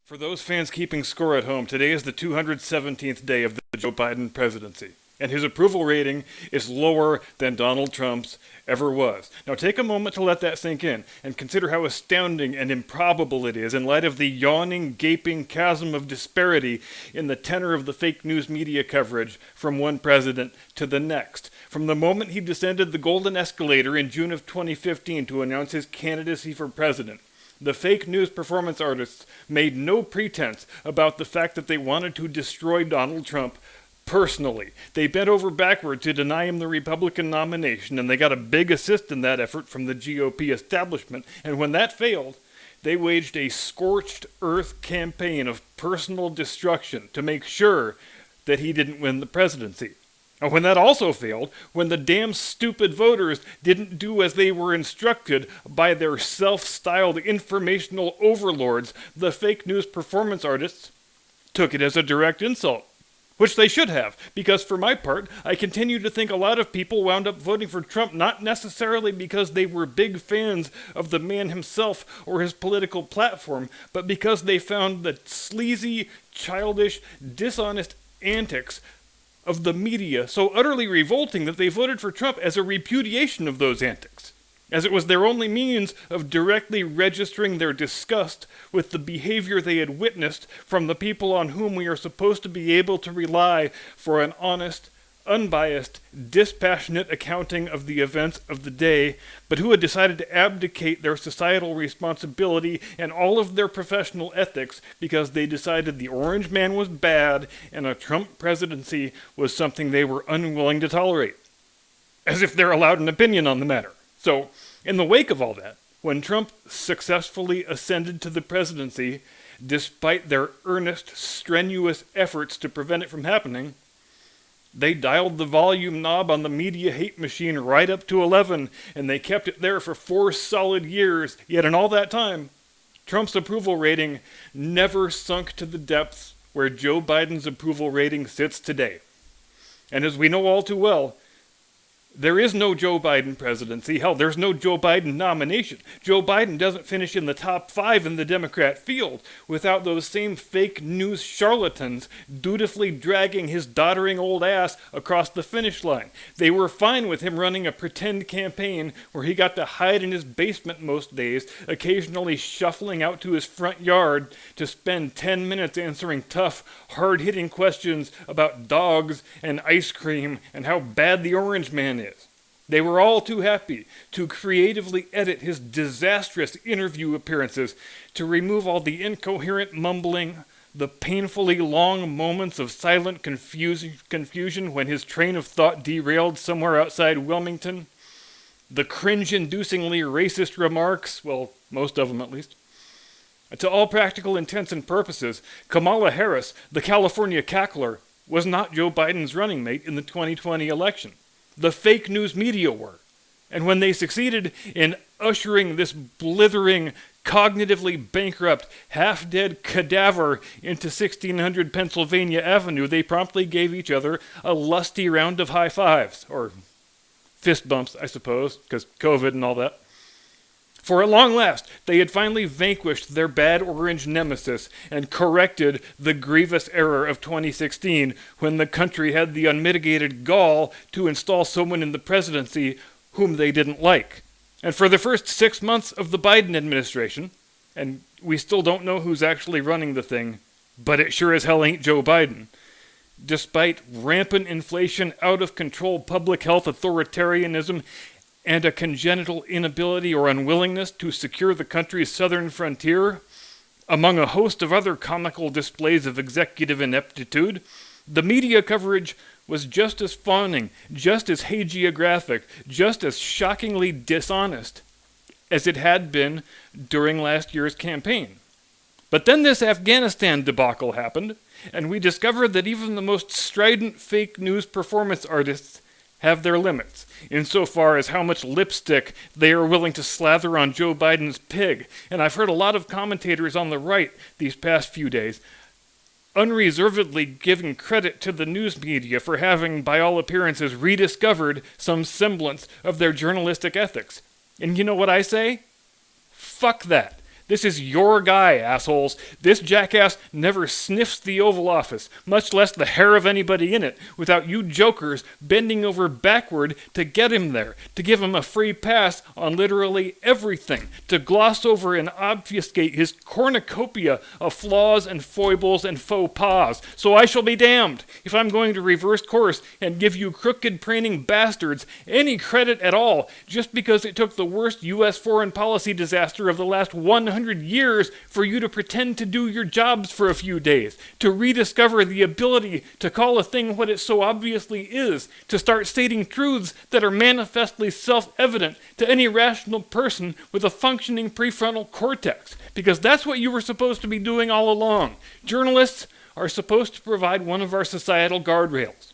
For those fans keeping score at home, today is the 217th day of the Joe Biden presidency, and his approval rating is lower than Donald Trump's ever was. Now take a moment to let that sink in, and consider how astounding and improbable it is in light of the yawning, gaping chasm of disparity in the tenor of the fake news media coverage from one president to the next. From the moment he descended the golden escalator in June of 2015 to announce his candidacy for president, the fake news performance artists made no pretense about the fact that they wanted to destroy Donald Trump personally. They bent over backward to deny him the Republican nomination, and they got a big assist in that effort from the GOP establishment. And when that failed, they waged a scorched earth campaign of personal destruction to make sure that he didn't win the presidency. And when that also failed, when the damn stupid voters didn't do as they were instructed by their self-styled informational overlords, the fake news performance artists took it as a direct insult. Which they should have, because for my part, I continue to think a lot of people wound up voting for Trump not necessarily because they were big fans of the man himself or his political platform, but because they found the sleazy, childish, dishonest antics of the media so utterly revolting that they voted for Trump as a repudiation of those antics, as it was their only means of directly registering their disgust with the behavior they had witnessed from the people on whom we are supposed to be able to rely for an honest, unbiased, dispassionate accounting of the events of the day, but who had decided to abdicate their societal responsibility and all of their professional ethics because they decided the orange man was bad and a Trump presidency was something they were unwilling to tolerate. As if they're allowed an opinion on the matter. So, in the wake of all that, when Trump successfully ascended to the presidency, despite their earnest, strenuous efforts to prevent it from happening, they dialed the volume knob on the media hate machine right up to 11, and they kept it there for 4 solid years. Yet in all that time, Trump's approval rating never sunk to the depths where Joe Biden's approval rating sits today. And as we know all too well, there is no Joe Biden presidency. Hell, there's no Joe Biden nomination. Joe Biden doesn't finish in the top 5 in the Democrat field without those same fake news charlatans dutifully dragging his doddering old ass across the finish line. They were fine with him running a pretend campaign where he got to hide in his basement most days, occasionally shuffling out to his front yard to spend 10 minutes answering tough, hard-hitting questions about dogs and ice cream and how bad the orange man is. They were all too happy to creatively edit his disastrous interview appearances to remove all the incoherent mumbling, the painfully long moments of silent confusion when his train of thought derailed somewhere outside Wilmington, the cringe-inducingly racist remarks, well, most of them at least. To all practical intents and purposes, Kamala Harris, the California cackler, was not Joe Biden's running mate in the 2020 election. The fake news media were. And when they succeeded in ushering this blithering, cognitively bankrupt, half-dead cadaver into 1600 Pennsylvania Avenue, they promptly gave each other a lusty round of high fives, or fist bumps, I suppose, because COVID and all that. For at long last, they had finally vanquished their bad orange nemesis and corrected the grievous error of 2016 when the country had the unmitigated gall to install someone in the presidency whom they didn't like. And for the first 6 months of the Biden administration, and we still don't know who's actually running the thing, but it sure as hell ain't Joe Biden, despite rampant inflation, out-of-control public health authoritarianism, and a congenital inability or unwillingness to secure the country's southern frontier, among a host of other comical displays of executive ineptitude, the media coverage was just as fawning, just as hagiographic, just as shockingly dishonest as it had been during last year's campaign. But then this Afghanistan debacle happened, and we discovered that even the most strident fake news performance artists have their limits, insofar as how much lipstick they are willing to slather on Joe Biden's pig. And I've heard a lot of commentators on the right these past few days unreservedly giving credit to the news media for having, by all appearances, rediscovered some semblance of their journalistic ethics. And you know what I say? Fuck that. This is your guy, assholes. This jackass never sniffs the Oval Office, much less the hair of anybody in it, without you jokers bending over backward to get him there, to give him a free pass on literally everything, to gloss over and obfuscate his cornucopia of flaws and foibles and faux pas. So I shall be damned if I'm going to reverse course and give you crooked preening bastards any credit at all, just because it took the worst U.S. foreign policy disaster of the last 100 years for you to pretend to do your jobs for a few days, to rediscover the ability to call a thing what it so obviously is, to start stating truths that are manifestly self-evident to any rational person with a functioning prefrontal cortex, because that's what you were supposed to be doing all along. Journalists are supposed to provide one of our societal guardrails.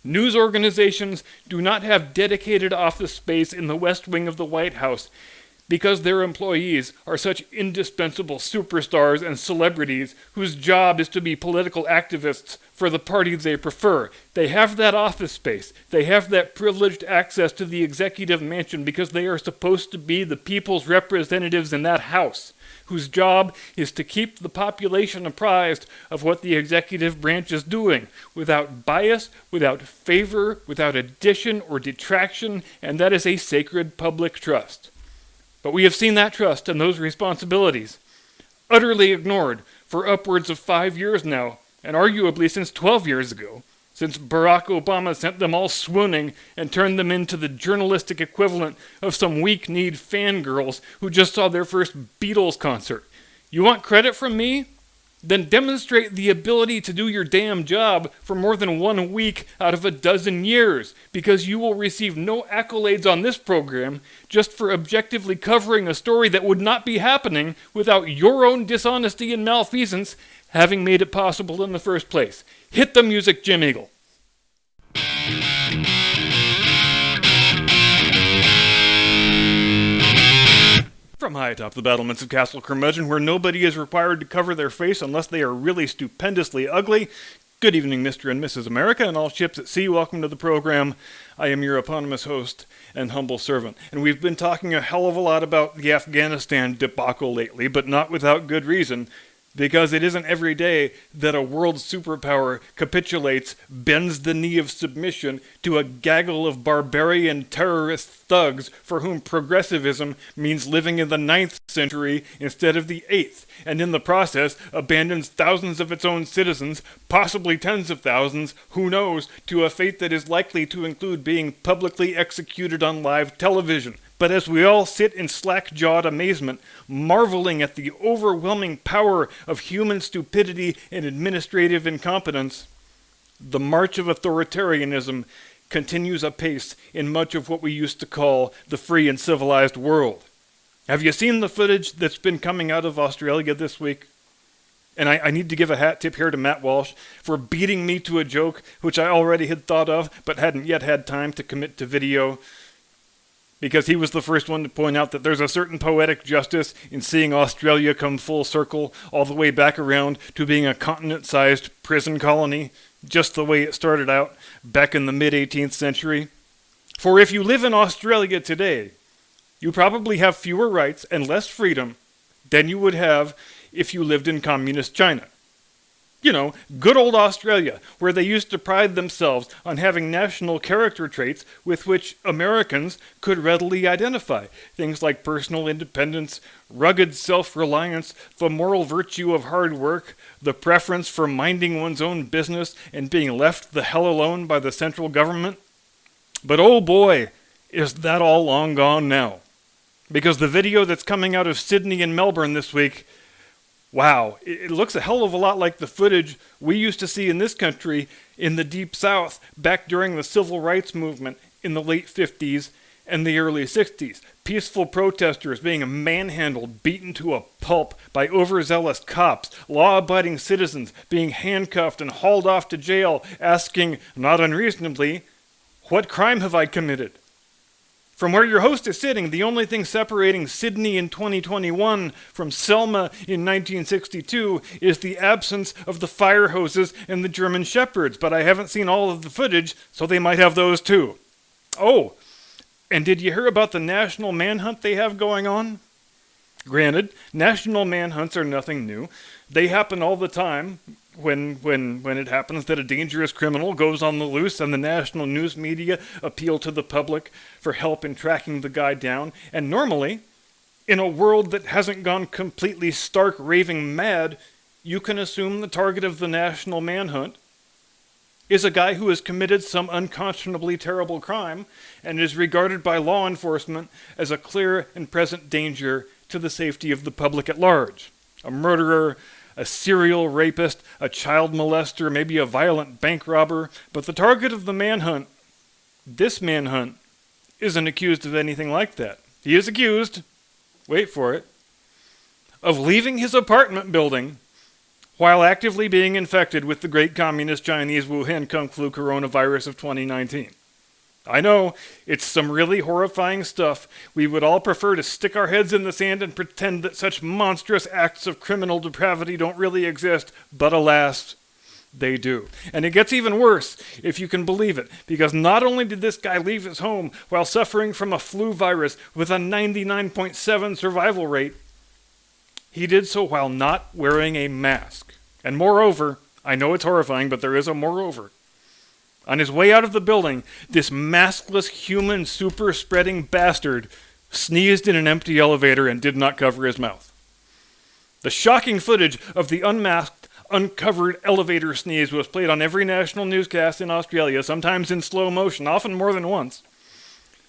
News organizations do not have dedicated office space in the West Wing of the White House because their employees are such indispensable superstars and celebrities whose job is to be political activists for the party they prefer. They have that office space. They have that privileged access to the executive mansion because they are supposed to be the people's representatives in that house, whose job is to keep the population apprised of what the executive branch is doing, without bias, without favor, without addition or detraction, and that is a sacred public trust. But we have seen that trust and those responsibilities utterly ignored for upwards of 5 years now, and arguably since 12 years ago, since Barack Obama sent them all swooning and turned them into the journalistic equivalent of some weak-kneed fangirls who just saw their first Beatles concert. You want credit from me? Then demonstrate the ability to do your damn job for more than 1 week out of a dozen years, because you will receive no accolades on this program just for objectively covering a story that would not be happening without your own dishonesty and malfeasance having made it possible in the first place. Hit the music, Jim Eagle. From high atop the battlements of Castle Curmudgeon, where nobody is required to cover their face unless they are really stupendously ugly, good evening, Mr. and Mrs. America, and all ships at sea. Welcome to the program. I am your eponymous host and humble servant. And we've been talking a hell of a lot about the Afghanistan debacle lately, but not without good reason, because it isn't every day that a world superpower capitulates, bends the knee of submission to a gaggle of barbarian terrorist thugs for whom progressivism means living in the 9th century instead of the 8th, and in the process abandons thousands of its own citizens, possibly tens of thousands, who knows, to a fate that is likely to include being publicly executed on live television. But as we all sit in slack-jawed amazement, marveling at the overwhelming power of human stupidity and administrative incompetence, the march of authoritarianism continues apace in much of what we used to call the free and civilized world. Have you seen the footage that's been coming out of Australia this week? And I need to give a hat tip here to Matt Walsh for beating me to a joke which I already had thought of but hadn't yet had time to commit to video, because he was the first one to point out that there's a certain poetic justice in seeing Australia come full circle all the way back around to being a continent-sized prison colony, just the way it started out back in the mid-18th century. For if you live in Australia today, you probably have fewer rights and less freedom than you would have if you lived in communist China. You know, good old Australia, where they used to pride themselves on having national character traits with which Americans could readily identify. Things like personal independence, rugged self-reliance, the moral virtue of hard work, the preference for minding one's own business and being left the hell alone by the central government. But oh boy, is that all long gone now. Because the video that's coming out of Sydney and Melbourne this week, wow, it looks a hell of a lot like the footage we used to see in this country in the Deep South back during the Civil Rights Movement in the late 50s and the early 60s. Peaceful protesters being manhandled, beaten to a pulp by overzealous cops, law-abiding citizens being handcuffed and hauled off to jail, asking, not unreasonably, "What crime have I committed?" From where your host is sitting, the only thing separating Sydney in 2021 from Selma in 1962 is the absence of the fire hoses and the German shepherds, but I haven't seen all of the footage, so they might have those too. Oh, and did you hear about the national manhunt they have going on? Granted, national manhunts are nothing new. They happen all the time when it happens that a dangerous criminal goes on the loose and the national news media appeal to the public for help in tracking the guy down. And normally, in a world that hasn't gone completely stark raving mad, you can assume the target of the national manhunt is a guy who has committed some unconscionably terrible crime and is regarded by law enforcement as a clear and present danger to the safety of the public at large. A murderer, a serial rapist, a child molester, maybe a violent bank robber, but the target of the manhunt, this manhunt, isn't accused of anything like that. He is accused, wait for it, of leaving his apartment building while actively being infected with the great communist Chinese Wuhan Kung Flu coronavirus of 2019. I know, it's some really horrifying stuff. We would all prefer to stick our heads in the sand and pretend that such monstrous acts of criminal depravity don't really exist, but alas, they do. And it gets even worse, if you can believe it, because not only did this guy leave his home while suffering from a flu virus with a 99.7 survival rate, he did so while not wearing a mask. And moreover, I know it's horrifying, but there is a moreover. On his way out of the building, this maskless human super-spreading bastard sneezed in an empty elevator and did not cover his mouth. The shocking footage of the unmasked, uncovered elevator sneeze was played on every national newscast in Australia, sometimes in slow motion, often more than once,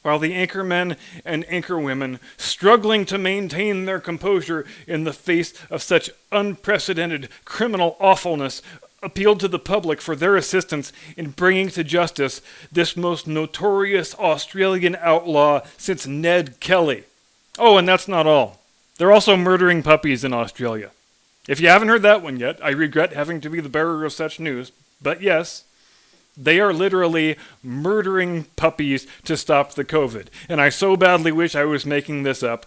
while the anchormen and anchorwomen, struggling to maintain their composure in the face of such unprecedented criminal awfulness, appealed to the public for their assistance in bringing to justice this most notorious Australian outlaw since Ned Kelly. Oh, and that's not all. They're also murdering puppies in Australia. If you haven't heard that one yet, I regret having to be the bearer of such news, but yes, they are literally murdering puppies to stop the COVID. And I so badly wish I was making this up,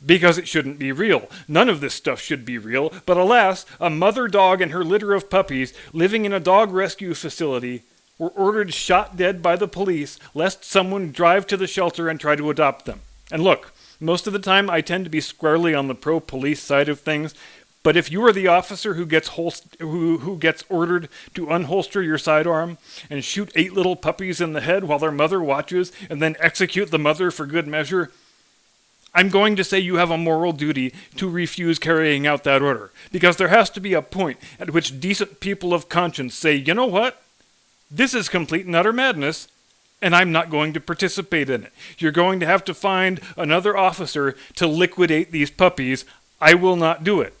because it shouldn't be real. None of this stuff should be real, but alas, a mother dog and her litter of puppies living in a dog rescue facility were ordered shot dead by the police lest someone drive to the shelter and try to adopt them. And look, most of the time I tend to be squarely on the pro-police side of things, but if you are the officer who gets ordered to unholster your sidearm and shoot 8 little puppies in the head while their mother watches and then execute the mother for good measure, I'm going to say you have a moral duty to refuse carrying out that order, because there has to be a point at which decent people of conscience say, you know what? This is complete and utter madness, and I'm not going to participate in it. You're going to have to find another officer to liquidate these puppies. I will not do it.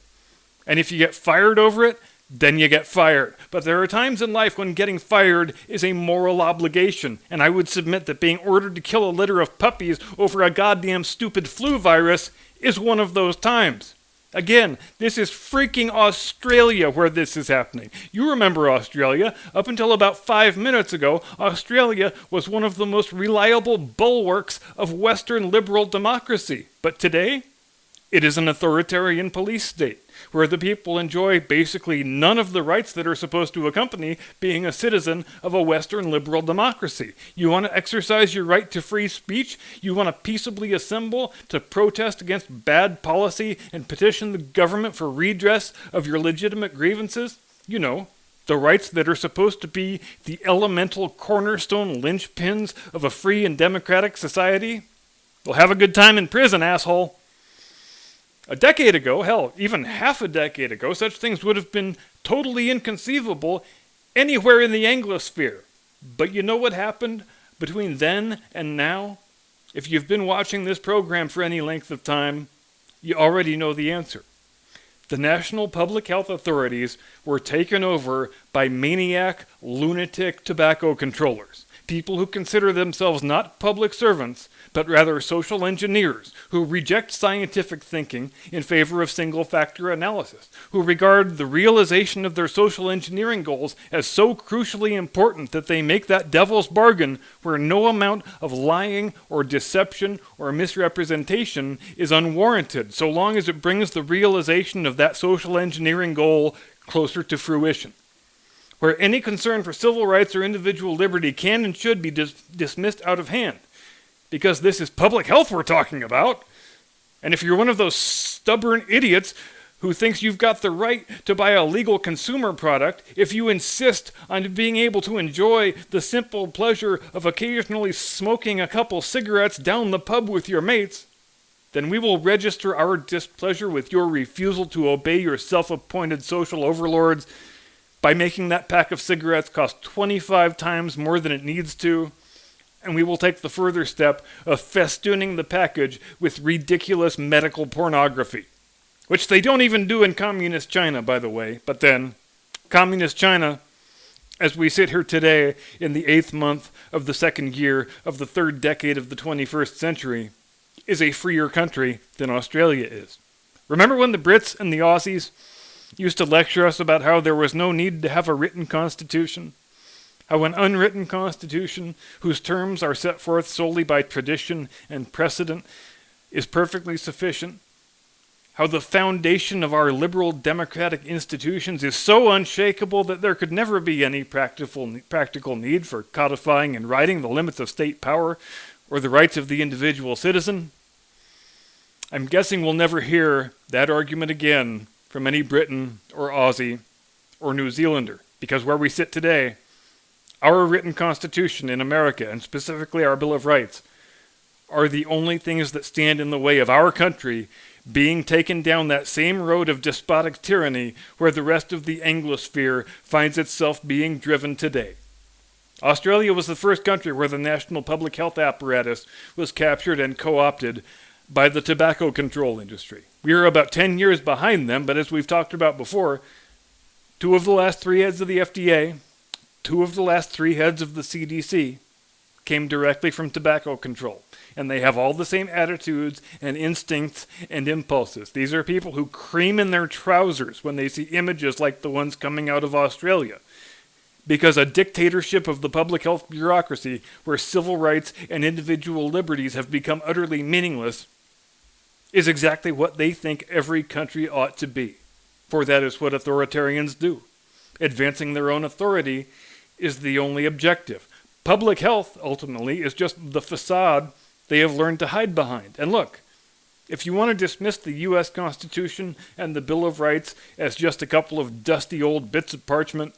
And if you get fired over it, then you get fired. But there are times in life when getting fired is a moral obligation, and I would submit that being ordered to kill a litter of puppies over a goddamn stupid flu virus is one of those times. Again, this is freaking Australia where this is happening. You remember Australia. Up until about 5 minutes ago, Australia was one of the most reliable bulwarks of Western liberal democracy. But today, it is an authoritarian police state, where the people enjoy basically none of the rights that are supposed to accompany being a citizen of a Western liberal democracy. You want to exercise your right to free speech? You want to peaceably assemble to protest against bad policy and petition the government for redress of your legitimate grievances? You know, the rights that are supposed to be the elemental cornerstone linchpins of a free and democratic society? Well, have a good time in prison, asshole. A decade ago, hell, even half a decade ago, such things would have been totally inconceivable anywhere in the Anglosphere. But you know what happened between then and now? If you've been watching this program for any length of time, you already know the answer. The national public health authorities were taken over by maniac, lunatic tobacco controllers. People who consider themselves not public servants, but rather social engineers who reject scientific thinking in favor of single-factor analysis, who regard the realization of their social engineering goals as so crucially important that they make that devil's bargain where no amount of lying or deception or misrepresentation is unwarranted, so long as it brings the realization of that social engineering goal closer to fruition. Where any concern for civil rights or individual liberty can and should be dismissed out of hand. Because this is public health we're talking about. And if you're one of those stubborn idiots who thinks you've got the right to buy a legal consumer product, if you insist on being able to enjoy the simple pleasure of occasionally smoking a couple cigarettes down the pub with your mates, then we will register our displeasure with your refusal to obey your self-appointed social overlords by making that pack of cigarettes cost 25 times more than it needs to, and we will take the further step of festooning the package with ridiculous medical pornography, which they don't even do in communist China, by the way. But then, communist China, as we sit here today in the 8th month of the 2nd year of the 3rd decade of the 21st century, is a freer country than Australia is. Remember when the Brits and the Aussies used to lecture us about how there was no need to have a written constitution? How an unwritten constitution, whose terms are set forth solely by tradition and precedent, is perfectly sufficient? How the foundation of our liberal democratic institutions is so unshakable that there could never be any practical need for codifying and writing the limits of state power or the rights of the individual citizen? I'm guessing we'll never hear that argument again from any Briton or Aussie or New Zealander, because where we sit today, our written constitution in America, and specifically our Bill of Rights, are the only things that stand in the way of our country being taken down that same road of despotic tyranny where the rest of the Anglosphere finds itself being driven today. Australia was the first country where the national public health apparatus was captured and co-opted by the tobacco control industry. We are about 10 years behind them, but as we've talked about before, 2 of the last 3 heads of the FDA, 2 of the last 3 heads of the CDC came directly from tobacco control. And they have all the same attitudes and instincts and impulses. These are people who cream in their trousers when they see images like the ones coming out of Australia. Because a dictatorship of the public health bureaucracy where civil rights and individual liberties have become utterly meaningless is exactly what they think every country ought to be. For that is what authoritarians do. Advancing their own authority is the only objective. Public health, ultimately, is just the facade they have learned to hide behind. And look, if you want to dismiss the U.S. Constitution and the Bill of Rights as just a couple of dusty old bits of parchment,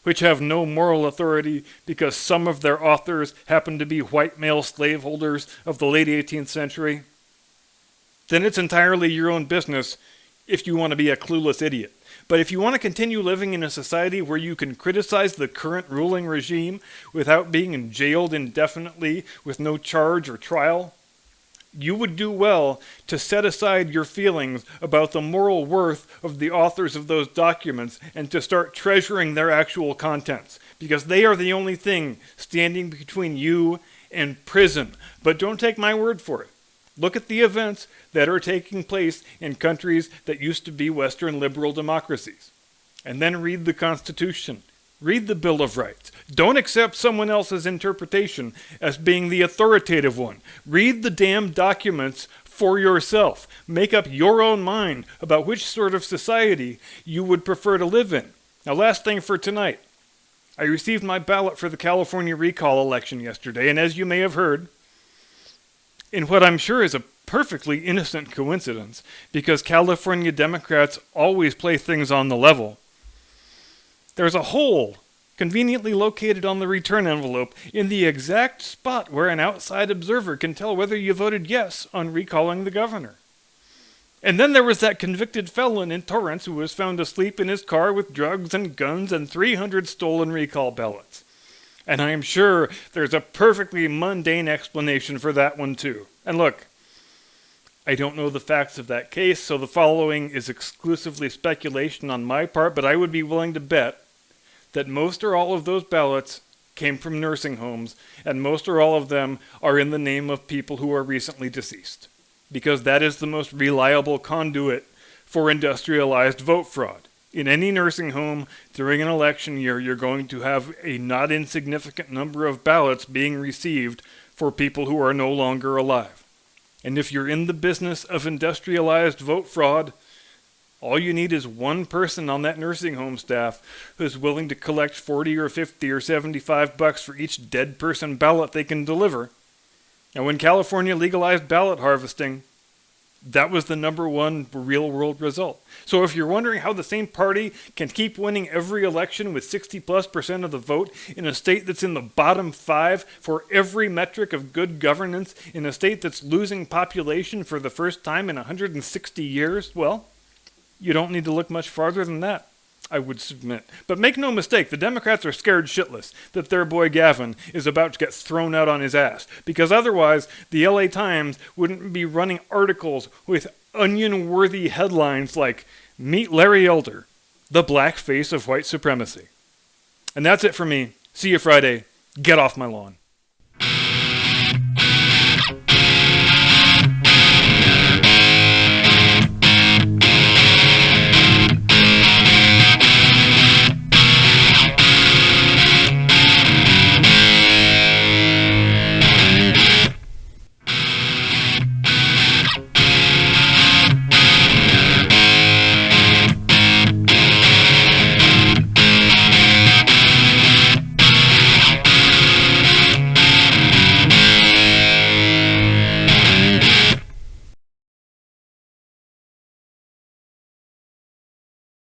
which have no moral authority because some of their authors happen to be white male slaveholders of the late 18th century, then it's entirely your own business if you want to be a clueless idiot. But if you want to continue living in a society where you can criticize the current ruling regime without being jailed indefinitely with no charge or trial, you would do well to set aside your feelings about the moral worth of the authors of those documents and to start treasuring their actual contents, because they are the only thing standing between you and prison. But don't take my word for it. Look at the events that are taking place in countries that used to be Western liberal democracies. And then read the Constitution. Read the Bill of Rights. Don't accept someone else's interpretation as being the authoritative one. Read the damn documents for yourself. Make up your own mind about which sort of society you would prefer to live in. Now, last thing for tonight. I received my ballot for the California recall election yesterday, and as you may have heard, in what I'm sure is a perfectly innocent coincidence, because California Democrats always play things on the level, there's a hole conveniently located on the return envelope in the exact spot where an outside observer can tell whether you voted yes on recalling the governor. And then there was that convicted felon in Torrance who was found asleep in his car with drugs and guns and 300 stolen recall ballots. And I am sure there's a perfectly mundane explanation for that one too. And look, I don't know the facts of that case, so the following is exclusively speculation on my part, but I would be willing to bet that most or all of those ballots came from nursing homes, and most or all of them are in the name of people who are recently deceased, because that is the most reliable conduit for industrialized vote fraud. In any nursing home during an election year, you're going to have a not insignificant number of ballots being received for people who are no longer alive. And if you're in the business of industrialized vote fraud, all you need is one person on that nursing home staff who's willing to collect 40 or 50 or 75 bucks for each dead person ballot they can deliver. And when California legalized ballot harvesting, That was the number one real world result. So if you're wondering how the same party can keep winning every election with 60+% of the vote in a state that's in the bottom 5 for every metric of good governance, in a state that's losing population for the first time in 160 years, well, you don't need to look much farther than that, I would submit. But make no mistake, the Democrats are scared shitless that their boy Gavin is about to get thrown out on his ass, because otherwise the LA Times wouldn't be running articles with onion-worthy headlines like, "Meet Larry Elder, the black face of white supremacy." And that's it for me. See you Friday. Get off my lawn.